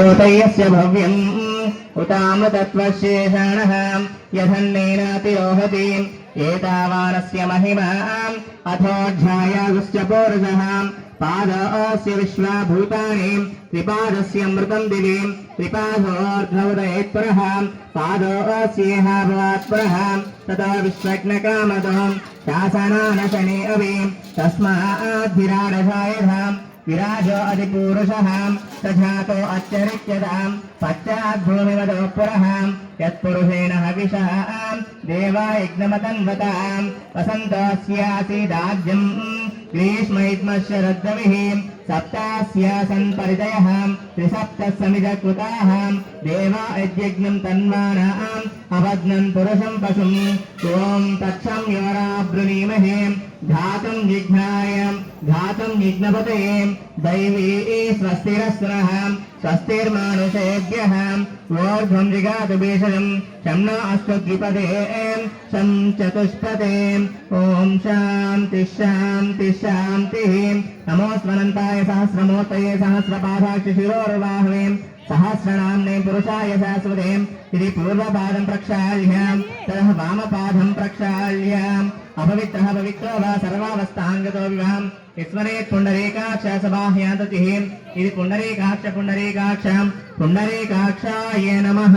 तयस्य भव्यम् उतामृतत्वशेषणः यथन्नेनातिरोहति एतावानस्य महिमाम् अथोऽध्यायागुश्च पौरुषः पादस्य विश्वाभूतानि त्रिपादस्य मृतम् दिवि त्रिपादोर्ध्वोदयेत्पुरः पादोऽस्येह भवात्पुरः ततो विश्वज्ञकामतो शासनानशने अवि तस्माद्भिराडधायधाम् विराजो अधिपूरुषः सजातो अच्चरित्यताम् पश्चाद्भूमिवदो पुरः यत्पुरुषेण हविषः देवा यज्ञमतन्वताम् वसन्तोऽस्यासीदाज्यम् ग्रीष्मैद्मशरद्रविः सप्तास्यासन् परिचयः त्रिसप्तः समिधकृताः देवा यज्ञम् तन्वानाम् अवज्ञन् पुरुषम् पशुम् ॐ तच्छं योराब्रुवीमहे धातुम् जिघ्नाय धातुम् जिघ्नपते दैवी स्वस्तिरस्रः स्वस्तिर्मानुषेभ्यः ऊर्ध्वम् जिगातु भेषजम् शं न अस्तु द्विपदे शं चतुष्पदे ॐ शान्ति शान्ति शान्तिः नमोऽस्मनन्ताय सहस्रमूर्तये सहस्रपादाक्ष शिरोर्वाहवे सहस्रनाम्ने पुरुषाय शाश्वते इति पूर्वपादं प्रक्षाल्य ततः वामपादं प्रक्षाल्य अपवित्रः पवित्रो वा सर्वावस्थाङ्गतो विवाहं स्मरेत् पुण्डरीकाक्ष सबाह्याततिः इति पुण्डरीकाक्ष पुण्डरीकाक्षाय नमः।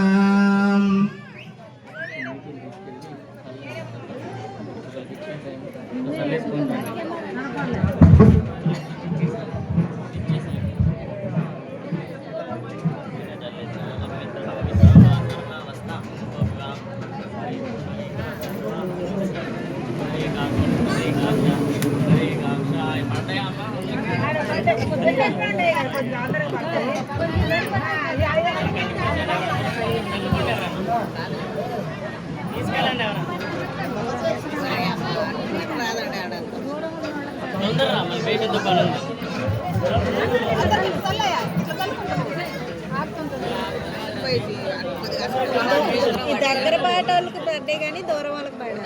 దగ్గర బయట వాళ్ళకి బర్త్డే కానీ దూరం వాళ్ళకి బయట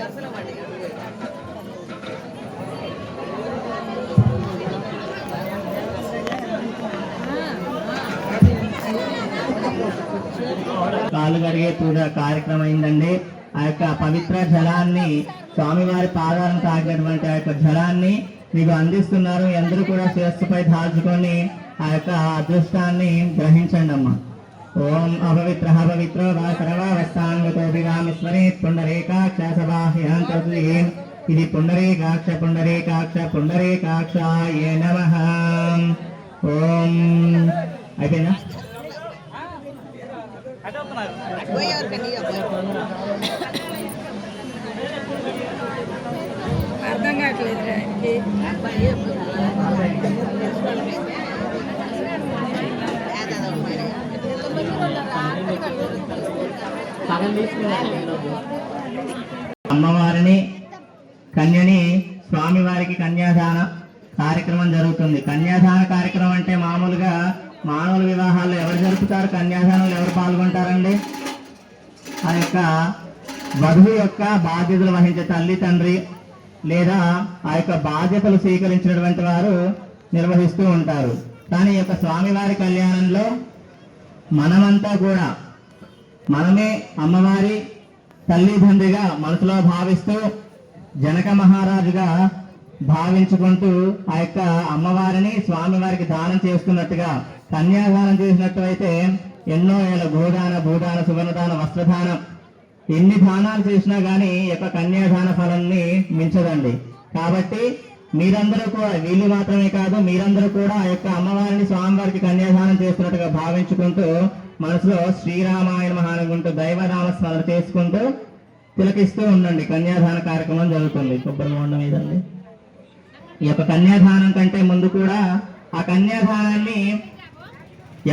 కాలు కడిగే పూజ కార్యక్రమం అయిందండి. ఆ యొక్క పవిత్ర జలాన్ని స్వామివారి పాదాలను తాకినటువంటి ఆ యొక్క జలాన్ని మీకు అందిస్తున్నారు. అందరూ కూడా శిరస్సుపై దాల్చుకొని ఆ యొక్క అదృష్టాన్ని గ్రహించండి అమ్మా. ఓం అపవిత్ర పవిత్రో వా సర్వావస్థాంగతో విగామిస్మరేత్ పుండరీకాక్ష సబాహ్యాంతర్జీ ఇది పుండరీకాక్ష పుండరీకాక్షాయ నమః. ఓం అయిపోయిందా? అర్థం కావట్లేదు. అమ్మవారిని కన్యని స్వామివారికి కన్యాదాన కార్యక్రమం జరుగుతుంది. కన్యాదాన కార్యక్రమం అంటే మామూలుగా మానవుల వివాహాల్లో ఎవరు జరుపుతారు? కన్యాదానంలో ఎవరు పాల్గొంటారండి? ఆ యొక్క వధువు యొక్క బాధ్యతలు వహించే తల్లి తండ్రి లేదా ఆ యొక్క బాధ్యతలు స్వీకరించినటువంటి వారు నిర్వహిస్తూ ఉంటారు. కానీ ఈ యొక్క స్వామివారి కళ్యాణంలో మనమంతా కూడా మనమే అమ్మవారి తల్లిదండ్రిగా మనసులో భావిస్తూ జనక మహారాజుగా భావించుకుంటూ ఆ యొక్క అమ్మవారిని స్వామివారికి దానం చేస్తున్నట్టుగా కన్యాదానం చేసినట్టు అయితే ఎన్నో ఏళ్ళ గోదాన భూదాన సువర్ణదాన వస్త్రదానం ఎన్ని దానాలు చేసినా గానీ ఈ యొక్క కన్యాదాన ఫలాన్ని మించదండి. కాబట్టి మీరందరూ కూడా వీళ్ళు మాత్రమే కాదు మీరందరూ కూడా ఆ యొక్క అమ్మవారిని స్వామివారికి కన్యాదానం చేస్తున్నట్టుగా భావించుకుంటూ మనసులో శ్రీరామాయణ మహానుకుంటూ దైవనామ స్మరణ చేసుకుంటూ తిలకిస్తూ ఉండండి. కన్యాదాన కార్యక్రమం జరుగుతుంది. కొబ్బరి బొండం మీదండి. ఈ యొక్క కన్యాదానం కంటే ముందు కూడా ఆ కన్యాదానాన్ని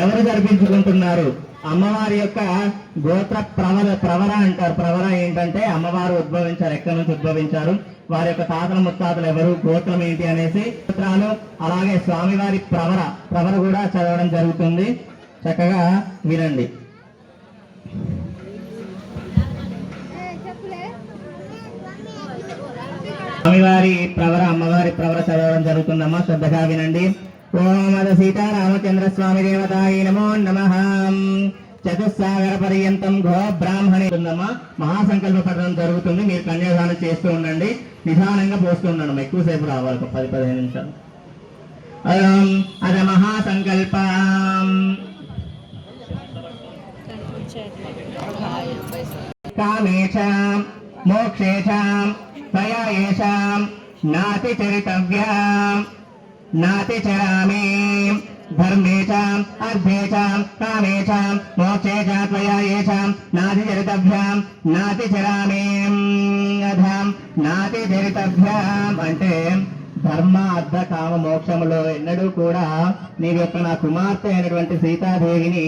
ఎవరు జరిపించుకుంటున్నారు? అమ్మవారి యొక్క గోత్ర ప్రవర అంటారు. ప్రవర ఏంటంటే అమ్మవారు ఉద్భవించారు, ఎక్కడి నుంచి ఉద్భవించారు, వారి యొక్క తాతల ముత్తాతలు ఎవరు, గోత్రం ఏంటి అనేసి గోత్రాలు, అలాగే స్వామివారి ప్రవర కూడా చదవడం జరుగుతుంది. చక్కగా వినండి. స్వామివారి ప్రవర అమ్మవారి ప్రవర చదవడం జరుగుతుందమ్మా. శ్రద్ధగా వినండి. ఓం అద సీతారామచంద్ర స్వామి దేవతాయ నమో నమః. చతుస్సాగర పర్యంతం గో బ్రాహ్మణి మహాసంకల్ప పఠనం జరుగుతుంది. మీరు కన్యాదానం చేస్తూ ఉండండి, నిదానంగా పోస్తూ ఉండడం, ఎక్కువసేపు రావాలి, ఒక 10-15 నిమిషాలు. అద మహాసంకల్పం కామేషాం మోక్షేషాం త్వయాయేషాం నాతి చరితవ్యాం నాతి చరామి ధర్మేషాం అర్థేషాం కామేషాం మోక్షేషాం త్వయాయేషాం నాతి చరితవ్యాం నాతి చరామి అధం నాతి చరితవ్యాం అంటే ధర్మ అర్థ కామ మోక్షములో ఎన్నడూ కూడా నీ యొక్క నా కుమార్తె అయినటువంటి సీతాదేవిని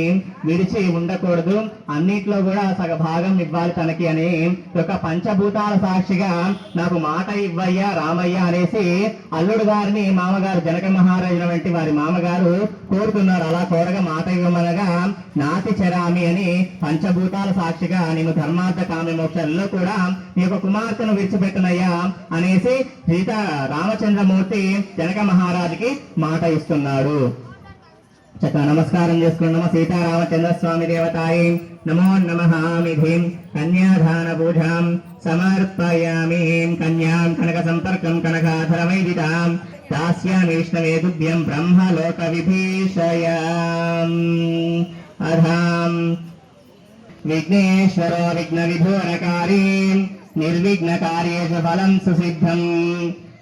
విడిచి ఉండకూడదు, అన్నిట్లో కూడా సగ భాగం ఇవ్వాలి తనకి అని యొక్క పంచభూతాల సాక్షిగా నాకు మాట ఇవ్వయ్యా రామయ్య అనేసి అల్లుడు గారిని మామగారు జనక మహారాజుల వంటి వారి మామగారు కోరుతున్నారు. అలా కోరగా మాట ఇవ్వమనగా నాతి చరామి అని పంచభూతాల సాక్షిగా నేను ధర్మార్థ కామ మోక్షాల్లో కూడా నీ యొక్క కుమార్తెను విడిచిపెట్టనయ్యా అనేసి సీతా రామచంద్రమూర్తి జనక మహారాజుకి మాట ఇస్తున్నాడు. చక్కగా నమస్కారం చేసుకున్నాము. సీతారామచంద్ర స్వామి దేవతాయ నమో నమః. మిధిం కన్యాదాన పూజాం సమర్పయామి. కన్యాం కనక సంపర్కం కనకాధర వైదితాం దాస్యామి విష్ణవే తుభ్యం బ్రహ్మలోక విభీషయాం. అధాం విఘ్నేశ్వరో విఘ్న విధూరకారీ నిర్విఘ్నకార్యేషు ఫలం సుసిద్ధం.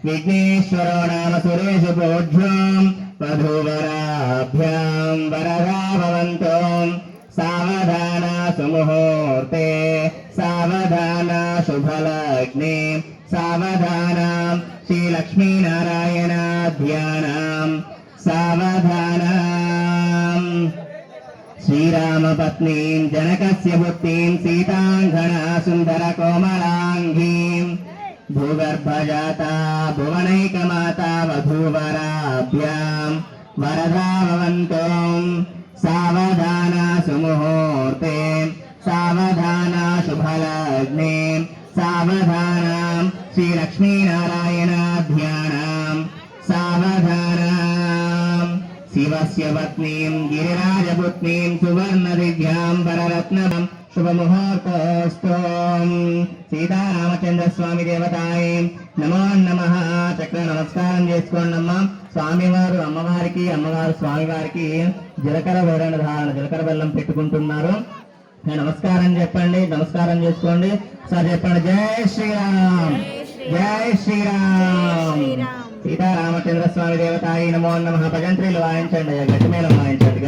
విఘ్నేశ్వరో నామ సురేషు బోధ్యం వధూవరాభ్యాం వరదా భవంతో. సావధాన సుముహూర్తే సావధాన శుభలగ్నే సావధాన శ్రీలక్ష్మీనారాయణ ధ్యానం సావధాన. శ్రీరామపత్నీం జనకస్య పుత్రీం సీతాంఘనా సుందర కోమలాంగీం భూగర్భజాత భువనైకమాత వధూవరాభ్యాం వరదా భవంతో. సావధాన సుముహూర్తే సావధాన శుభలగ్నే సావధాన శ్రీలక్ష్మీనారాయణ ధ్యానం సావధాన. శివస్య పత్నీం గిరిరాజపుత్నీం సువర్ణదివ్యాం వరరత్నం శుభముహూర్తోస్తు. సీతారామచంద్ర స్వామి దేవతాయ నమో నమః. చక్కగా నమస్కారం చేసుకోండి అమ్మా. స్వామివారు అమ్మవారికి, అమ్మవారు స్వామివారికి జీలకర్ర వేరణ ధారణ జీలకర్ర బెల్లం పెట్టుకుంటున్నారు. నమస్కారం చెప్పండి, నమస్కారం చేసుకోండి. సార్ చెప్పండి, జై శ్రీరామ్ జై శ్రీరామ్. సీతారామచంద్ర స్వామి దేవతాయ నమో నమః. భజంత్రీలు వాయించండి, గట్టిమేళం వాయించండి.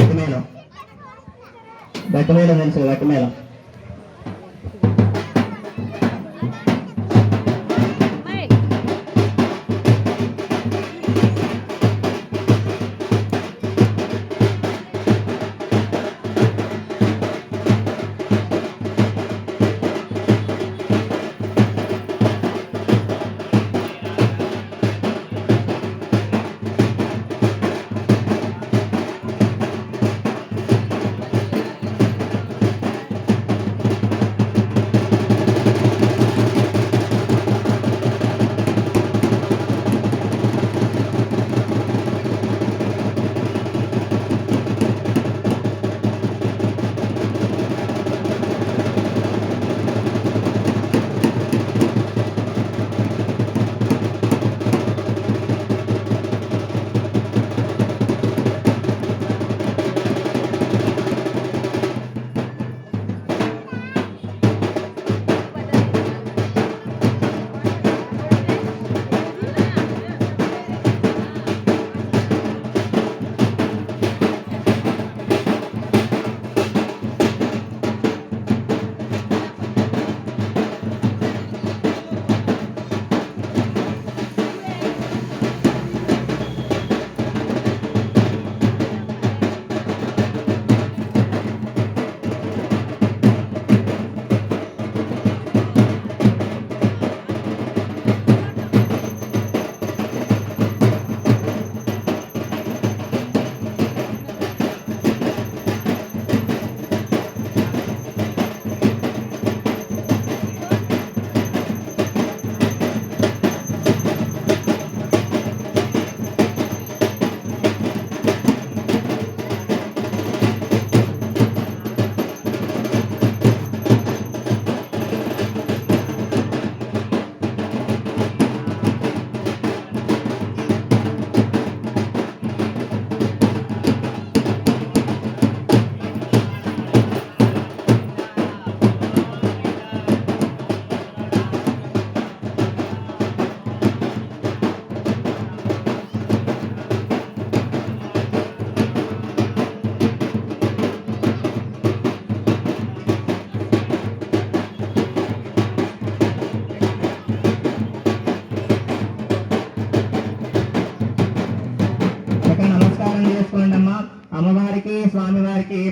గట్టిమేళం తెలుసు, గట్టిమేళం.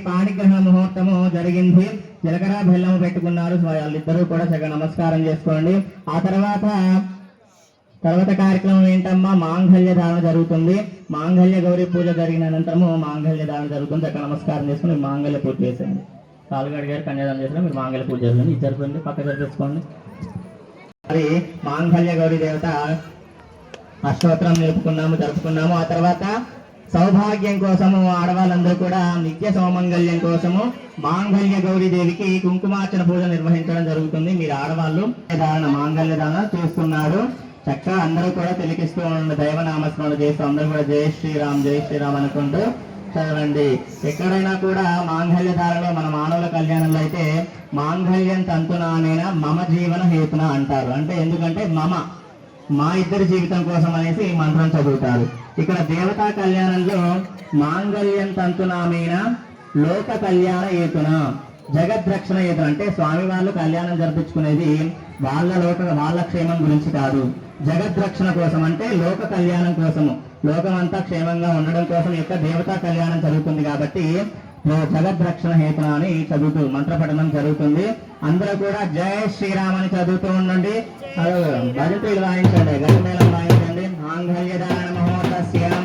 పాణిగ్రహణ ముహూర్తము జరిగింది. జీలకర్ర బెల్లము పెట్టుకున్నారు. వాళ్ళిద్దరూ కూడా చక్కగా నమస్కారం చేసుకోండి. ఆ తర్వాత కార్యక్రమం ఏంటమ్మా, మాంగళ్య ధారణ జరుగుతుంది. మాంగళ్య గౌరీ పూజ జరిగిన అనంతరము మాంగళ్య ధారణ జరుగుతుంది. అక్కడ నమస్కారం చేసుకుని మాంగళ్య పూజ చేసేయండి. కాలుగడి గారు కన్యాదానం చేసిన మీరు మాంగళ్య పూజ చేస్తుంది. ఇది జరుపుకోండి, పక్క జరిపేసుకోండి. మరి మాంగళ్య గౌరీ దేవత అష్టోత్తరం జరుపుకున్నాము. ఆ తర్వాత సౌభాగ్యం కోసము ఆడవాళ్ళందరూ కూడా నిత్య సౌమంగళ్యం కోసము మాంగళ్య గౌరీ దేవికి కుంకుమార్చన పూజ నిర్వహించడం జరుగుతుంది. మీరు ఆడవాళ్ళు ధారణ మాంగళ్య ధారణ చేస్తున్నారు. చక్కగా అందరూ కూడా తిలకిస్తూ ఉండండి. దైవనామస్మరణ చేస్తూ అందరూ కూడా జై శ్రీరామ్ అనుకుంటూ చదవండి. ఎక్కడైనా కూడా మాంగళ్య ధారణలో మన మానవుల కళ్యాణంలో అయితే మాంగళ్యం తంతునానేన మమ జీవన హేతున అంటారు. అంటే ఎందుకంటే మా ఇద్దరి జీవితం కోసం అనేసి ఈ మంత్రం చదువుతారు. ఇక్కడ దేవతా కళ్యాణంలో మాంగళ్యం తంతునామేన లోక కళ్యాణ హేతున జగద్రక్షణ హేతున, అంటే స్వామి వాళ్ళు కళ్యాణం జరిపించుకునేది వాళ్ళ క్షేమం గురించి కాదు, జగద్రక్షణ కోసం, అంటే లోక కళ్యాణం కోసము, లోకమంతా క్షేమంగా ఉండడం కోసం యొక్క దేవతా కళ్యాణం జరుగుతుంది. కాబట్టి జగద్రక్షణ హేతున అని చదువుతూ మంత్రపఠనం జరుగుతుంది. అందరూ కూడా జై శ్రీరామ్ అని చదువుతూ ఉండండి. భజంత్రీలు వాయించండి, గజమేళం వాయించండి. మాంగళ్య ధారణ మహోత్సవం